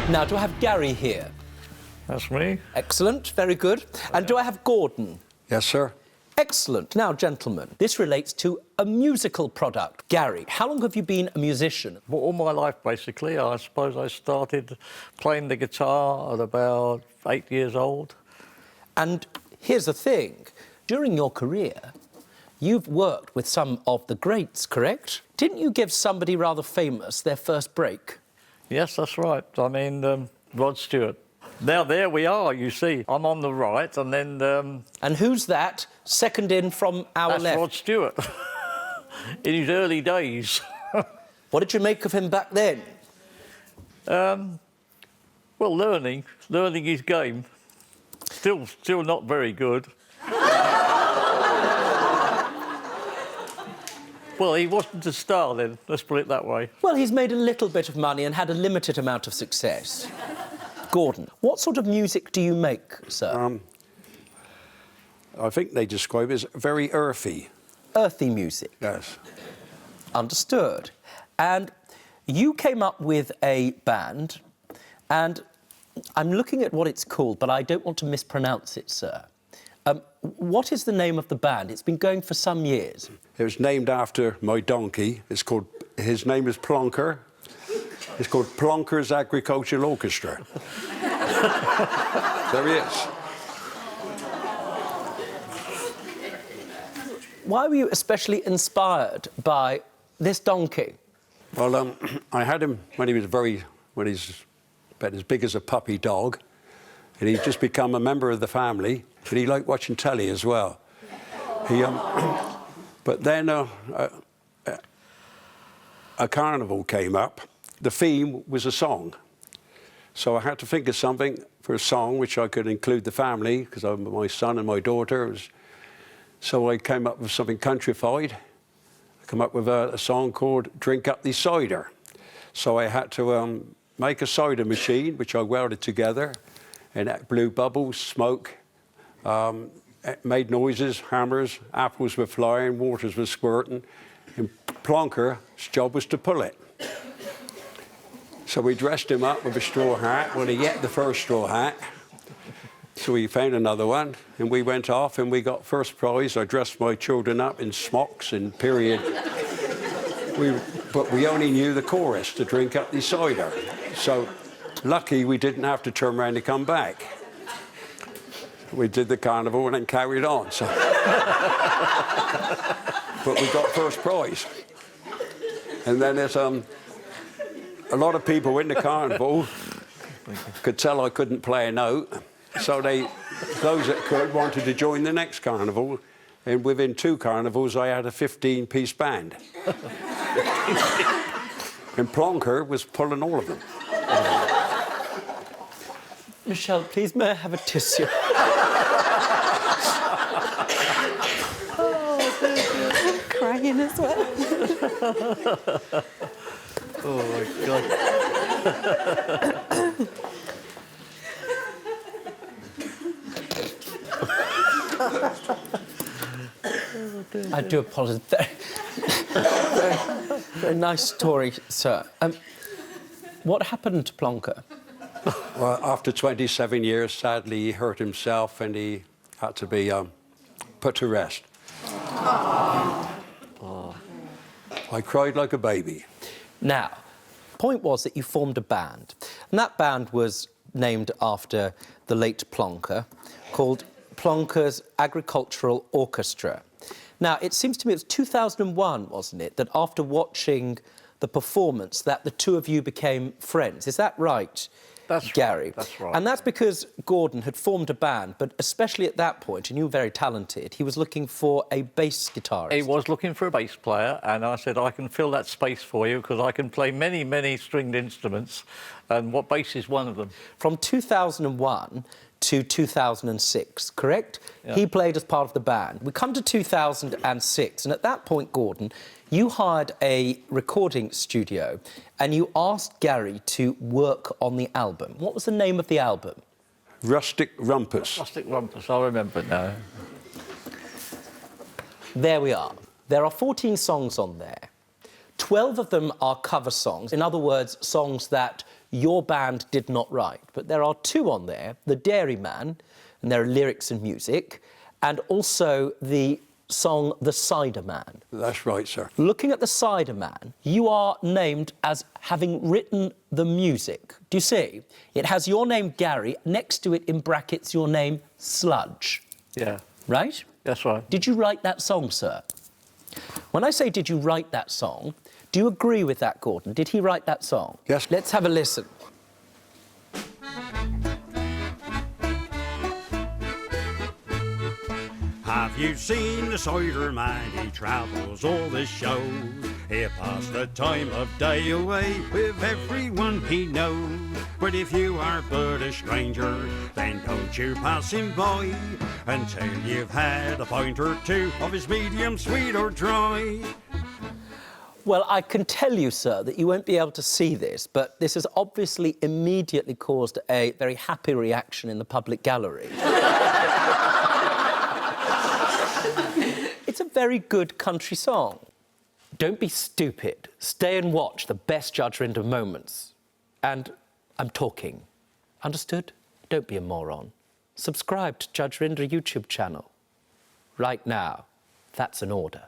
Now, do I have Gary here? That's me. Excellent, very good. And do I have Gordon? Yes, sir. Excellent. Now, gentlemen, this relates to a musical product. Gary, how long have you been a musician? Well, all my life, basically. I suppose I started playing the guitar at about 8 years old. And here's the thing. During your career, you've worked with some of the greats, correct? Didn't you give somebody rather famous their first break? Yes, that's right. I mean, Rod Stewart. Now, there we are, you see. I'm on the right, and then... And who's that? Second in from our that's left. Rod Stewart. In his early days. What did you make of him back then? Well, learning his game. Still not very good. Well, he wasn't a star then, let's put it that way. Well, he's made a little bit of money and had a limited amount of success. Gordon, what sort of music do you make, sir? I think they describe it as very earthy. Earthy music? Yes. Understood. And you came up with a band, and I'm looking at what it's called, but I don't want to mispronounce it, sir. What is the name of the band? It's been going for some years. It was named after my donkey. His name is Plonker. It's called Plonker's Agricultural Orchestra. There he is. Why were you especially inspired by this donkey? Well, I had him when he's about as big as a puppy dog, and he'd just become a member of the family, and he liked watching telly as well. But then a carnival came up. The theme was a song. So I had to think of something for a song which I could include the family, because my son and my daughter. So I came up with something countrified. I came up with a song called Drink Up the Cider. So I had to make a cider machine, which I welded together, and that blew bubbles, smoke, it made noises, hammers, apples were flying, waters were squirting, and Plonker's job was to pull it. So we dressed him up with a straw hat. Well, he ate the first straw hat, so we found another one, and we went off and we got first prize. I dressed my children up in smocks and period. But we only knew the chorus, to drink up the cider. So lucky we didn't have to turn around and come back. We did the carnival and then carried on. So. But we got first prize. And then there's a lot of people in the carnival could tell I couldn't play a note, so those that could wanted to join the next carnival, and within 2 carnivals I had a 15-piece band. And Plonker was pulling all of them. Michelle, please, may I have a tissue? I'm crying as well. Oh, my God. I do apologise. Very nice story, sir. What happened to Plonker? Well, after 27 years, sadly, he hurt himself and he had to be put to rest. Oh. I cried like a baby. Now, point was that you formed a band, and that band was named after the late Plonker, called Plonker's Agricultural Orchestra. Now, it seems to me it was 2001, wasn't it, that after watching the performance that the two of you became friends. Is that right? That's Gary? Right. That's right. And that's because Gordon had formed a band, but especially at that point, and you were very talented, he was looking for a bass guitarist. He was looking for a bass player, and I said, I can fill that space for you, because I can play many, many stringed instruments, and what bass is one of them. From 2001 to 2006, correct? Yeah. He played as part of the band. We come to 2006, and at that point, Gordon, you hired a recording studio and you asked Gary to work on the album. What was the name of the album? Rustic Rumpus. Rustic Rumpus, I remember it now. There we are. There are 14 songs on there. 12 of them are cover songs. In other words, songs that your band did not write. But there are two on there, The Dairyman, and there are lyrics and music, and also the song The Cider Man. That's right, sir. Looking at The Cider Man, you are named as having written the music. Do you see? It has your name, Gary, next to it in brackets, your name, Sludge. Yeah, Right? that's right. Did you write that song, sir? When I say did you write that song, do you agree with that, Gordon? Did he write that song? Yes. Let's have a listen. Have you seen the cider man? He travels all the shows. He passed the time of day away with everyone he knows. But if you are but a stranger, then don't you pass him by until you've had a pint or two of his medium sweet or dry. Well, I can tell you, sir, that you won't be able to see this, but this has obviously immediately caused a very happy reaction in the public gallery. It's a very good country song. Don't be stupid. Stay and watch the best Judge Rinder moments. And I'm talking. Understood? Don't be a moron. Subscribe to Judge Rinder YouTube channel. Right now. That's an order.